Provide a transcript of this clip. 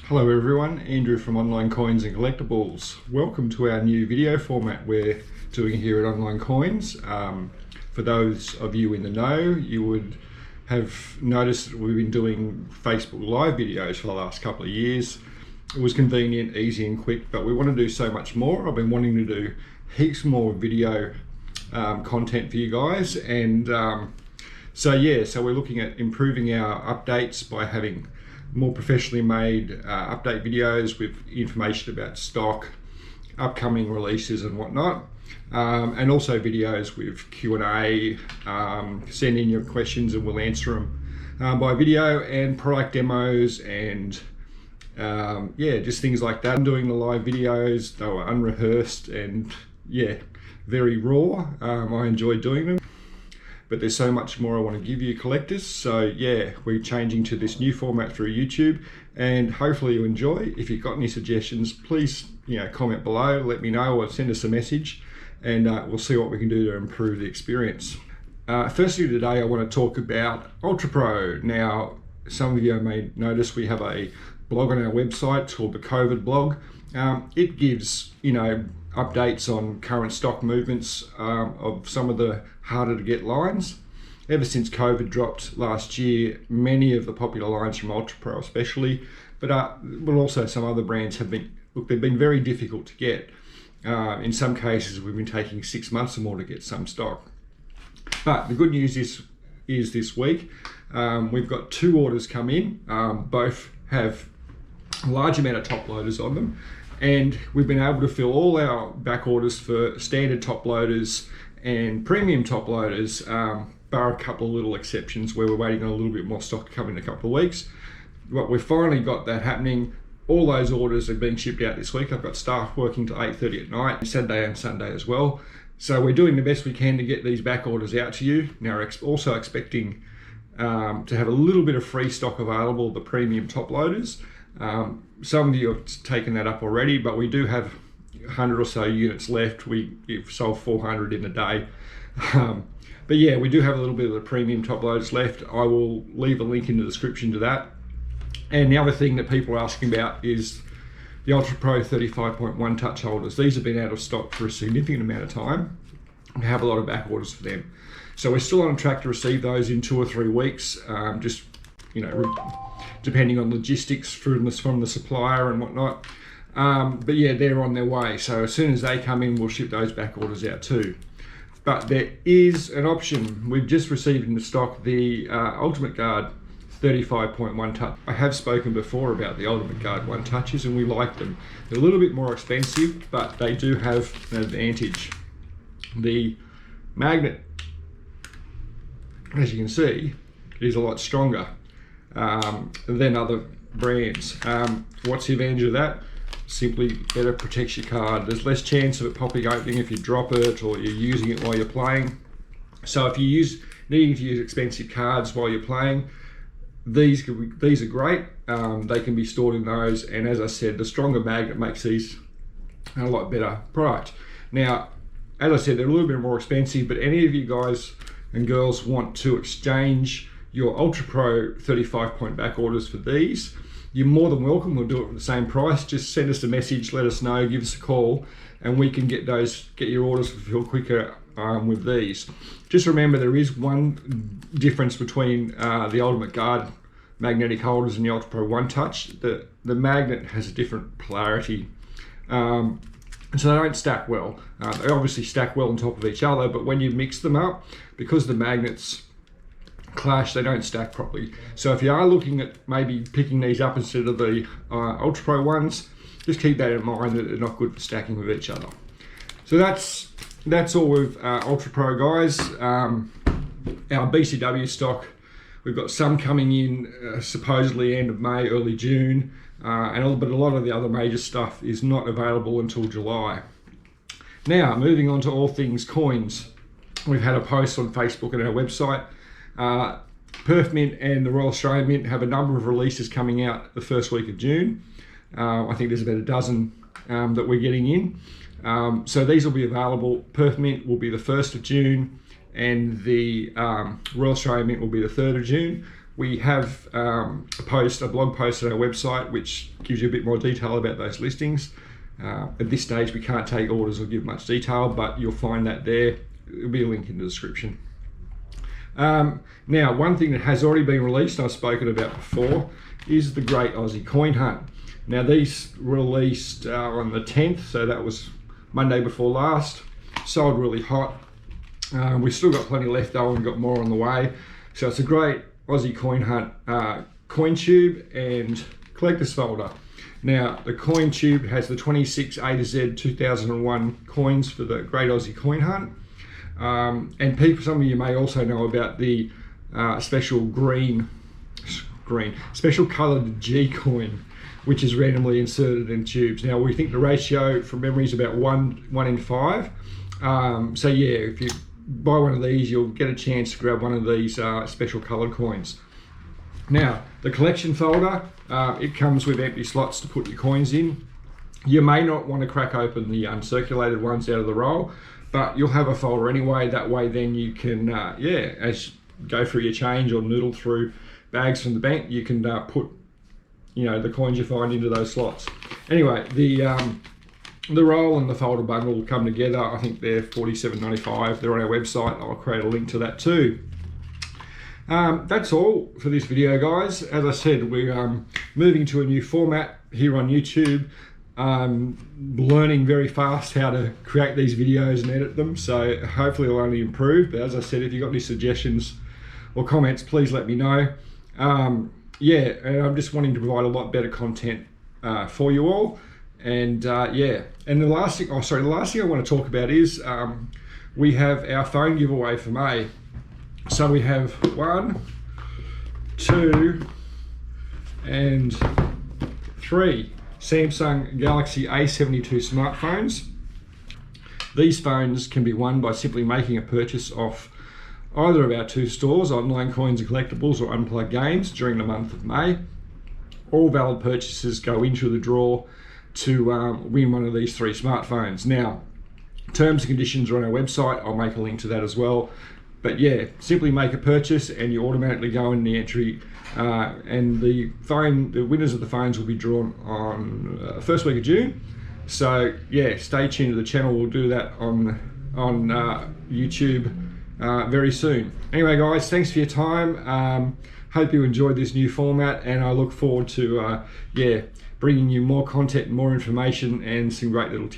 Hello everyone, Andrew from Online Coins and Collectibles. Welcome to our new video format we're doing here at Online Coins. For those of you in the know, you would have noticed that we've been doing Facebook Live videos for the last couple of years. It was convenient, easy and quick, but we want to do so much more. I've been wanting to do heaps more video content for you guys, and so we're looking at improving our updates by having more professionally made update videos with information about stock, upcoming releases and whatnot, and also videos with Q&A. Send in your questions and we'll answer them by video, and product demos and just things like that. I'm doing the live videos. They were unrehearsed and very raw. I enjoy doing them. But there's so much more I want to give you collectors. So we're changing to this new format through YouTube, and hopefully you enjoy. If you've got any suggestions, please comment below, let me know, or send us a message, and we'll see what we can do to improve the experience. Firstly today I want to talk about Ultra Pro. Now some of you may notice we have a blog on our website called the COVID blog. It gives updates on current stock movements of some of the harder to get lines. Ever since COVID dropped last year, many of the popular lines from Ultra Pro especially, but also some other brands have been, they've been very difficult to get. In some cases we've been taking 6 months or more to get some stock. But the good news is this week we've got 2 orders come in. Both have a large amount of top loaders on them, and we've been able to fill all our back orders for standard top loaders and premium top loaders, bar a couple of little exceptions where we're waiting on a little bit more stock to come in a couple of weeks. But we've finally got that happening. All those orders are being shipped out this week. I've got staff working till 8:30 at night, Saturday and Sunday as well. So we're doing the best we can to get these back orders out to you. Now we're also expecting to have a little bit of free stock available, the premium top loaders. Some of you have taken that up already, but we do have 100 or so units left. We've sold 400 in a day. But we do have a little bit of the premium top loaders left. I will leave a link in the description to that. And the other thing that people are asking about is the Ultra Pro 35.1 touch holders. These have been out of stock for a significant amount of time. We have a lot of back orders for them. So we're still on track to receive those in 2 or 3 weeks, depending on logistics from the supplier and whatnot. But they're on their way. So as soon as they come in, we'll ship those back orders out too. But there is an option. We've just received in the stock the Ultimate Guard 35.1 touch. I have spoken before about the Ultimate Guard 1 touches, and we like them. They're a little bit more expensive, but they do have an advantage. The magnet, as you can see, is a lot stronger than other brands. What's the advantage of that? Simply better protects your card. There's less chance of it popping opening if you drop it or you're using it while you're playing. So if you needing to use expensive cards while you're playing, these are great. They can be stored in those, and as I said, the stronger magnet makes these a lot better product. Now, as I said, they're a little bit more expensive, but any of you guys and girls want to exchange your Ultra Pro 35 point back orders for these, you're more than welcome. We'll do it for the same price. Just send us a message, let us know, give us a call, and we can get your orders fulfilled quicker with these. Just remember, there is one difference between the Ultimate Guard magnetic holders and the Ultra Pro 1 touch. The magnet has a different polarity, and so they don't stack well. They obviously stack well on top of each other, but when you mix them up, because the magnets clash, they don't stack properly. So if you are looking at maybe picking these up instead of the Ultra Pro ones, just keep that in mind, that they're not good for stacking with each other. So that's all with Ultra Pro, guys. Our BCW stock, we've got some coming in supposedly end of May, early June, but a lot of the other major stuff is not available until July. Now, moving on to all things coins. We've had a post on Facebook and our website. Perth Mint and the Royal Australian Mint have a number of releases coming out the first week of June. I think there's about a dozen that we're getting in. So these will be available. Perth Mint will be the 1st of June, and the Royal Australian Mint will be the 3rd of June. We have a blog post on our website which gives you a bit more detail about those listings. At this stage we can't take orders or give much detail, but you'll find that there. There'll be a link in the description. Now, one thing that has already been released, I've spoken about before, is the Great Aussie Coin Hunt. Now these released on the 10th, so that was Monday before last. Sold really hot. We've still got plenty left though, and got more on the way. So it's a Great Aussie Coin Hunt coin tube and collector's folder. Now the coin tube has the 26 A to Z 2001 coins for the Great Aussie Coin Hunt. And some of you may also know about the special special coloured G coin, which is randomly inserted in tubes. Now we think the ratio from memory is about 1 in 5. So yeah, if you buy one of these, you'll get a chance to grab one of these special coloured coins. Now the collection folder, it comes with empty slots to put your coins in. You may not want to crack open the uncirculated ones out of the roll, but you'll have a folder anyway. That way then you can, as you go through your change or noodle through bags from the bank, you can put, the coins you find into those slots. Anyway, the roll and the folder bundle will come together. I think they're $47.95. They're on our website. I'll create a link to that too. That's all for this video, guys. As I said, we're moving to a new format here on YouTube. Learning very fast how to create these videos and edit them, so hopefully it'll only improve. But as I said, if you've got any suggestions or comments, please let me know. Yeah, and I'm just wanting to provide a lot better content for you all. And yeah, and the last thing I want to talk about is we have our phone giveaway for May. So we have 1, 2, and 3 Samsung Galaxy A72 smartphones. These phones can be won by simply making a purchase off either of our 2 stores, Online Coins and Collectibles or Unplugged Games, during the month of May. All valid purchases go into the draw to win one of these 3 smartphones. Now, terms and conditions are on our website. I'll make a link to that as well. But yeah, simply make a purchase and you automatically go in the entry, and the winners of the phones will be drawn on first week of June. So yeah, stay tuned to the channel. We'll do that on YouTube very soon. Anyway, guys, thanks for your time. Hope you enjoyed this new format, and I look forward to bringing you more content, more information, and some great little tips.